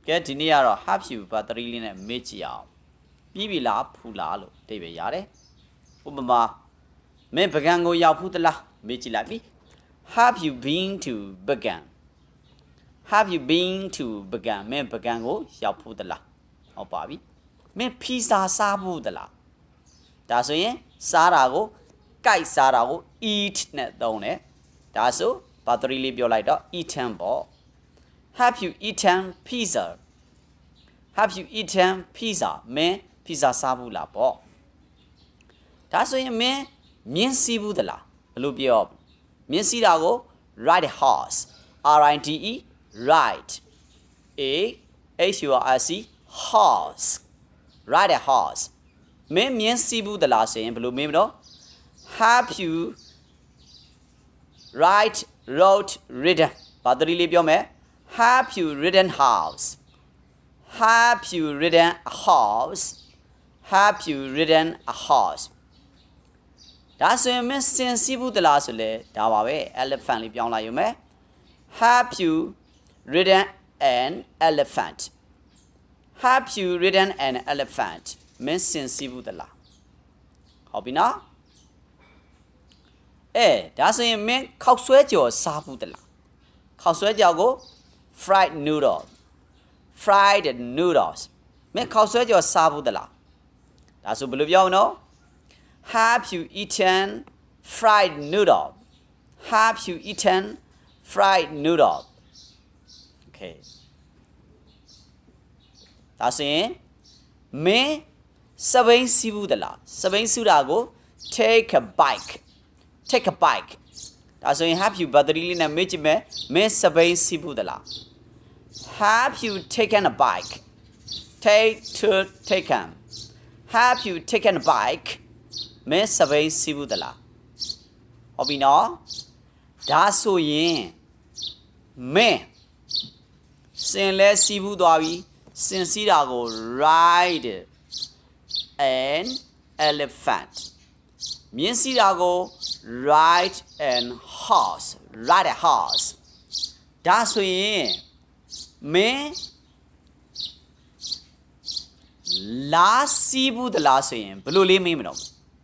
ကဲဒီနေ့ကတော့ have you ဘာ3လေးနဲ့မေ့ကြည့်အောင်ပြီးပြီလားဖူလားလို့အဓိပ္ပာယ်ရတယ်ဥပမာမင်းပကံကိုရောက်ဖူးသလားမေ့ကြည့်လိုက်ပြီ have you been to ပကံ have you been to ပကံမင်းပကံကိုရောက်ဖူးသလားဟုတ်ပါပြီမင်းဖီဇာစားဘူးသလားဒါဆိုရင်စားတာကိုကြိုက်စားတာကို eat နဲ့သုံးတယ်ဒါဆိုဘာ3လေးပြောလိုက်တော့ eaten ပေါ့ Have you eaten pizza? Have you eaten pizza? မင်း pizza စားဘူးလားပေါ့ဒါဆိုရင်မင်းမြင်းစီးဘူးသလားဘယ်လိုပြောမြင်းစီးတာကို ride a horse ride ride a h u r c horse ride a horse မင်းမြင်းစီးဘူးသလားဆိုရင်ဘယ်လိုမေးမလို့ Have you rode ridden ဘာ3လေးပြောမယ် Have you ridden house? Have you ridden a horse? Have you ridden a horse? ဒါဆိုရင်မင်းစင်စီးဘူးသလားဆိုလဲဒါပါပဲ elephant လေးပြောင်းလိုက်ရုံပဲ Have you ridden an elephant? Have you ridden an elephant? မင်းစင်စီးဘူးသလားဟုတ်ပြီနော်ဒါဆိုရင်မင်းခောက်ဆွဲကြော်စားဘူးသလားခောက်ဆွဲကြော်ကိုfried noodles မင်းခောက်ဆွဲကြော်စားဘူးသလားဒါဆိုဘယ်လိုပြောမလို့ Have you eaten fried noodle Have you eaten fried noodle Okay ဒါဆိုရင်မင်းစပိန်စီးဘူးသလားစပိန်စီးတာကို take a bike ဒါဆိုရင် have you ဘာ3လေးနဲ့မေ့ကြည့်မယ်မင်းစပိန်စီးဘူးသလား Have you taken a bike? Taken. Have you taken a bike? မင်းစပိန်စီးဘူးသလားဟုတ်ပြီနော်ဒါဆိုရင်မင်းစင်လဲစီးဘူးသွားပြီစင်စီးတာကို ride an elephant မြင်းစီးတာကို ride a horse ဒါဆိုရင်မင်းလာစီးဘူးသလားဆိုရင်ဘယ်လိုလေးမေးမလို့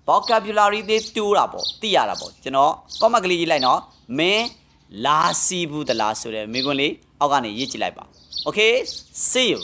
vocabulary တွေတိုးတာပေါ့သိရတာပေါ့ကျွန်တော် comment ကလေးရေးလိုက်နော်မင်းလာစီးဘူးသလားဆိုတဲ့မေးခွန်းလေးအောက်ကနေရေးကြည့်လိုက်ပါ okay see you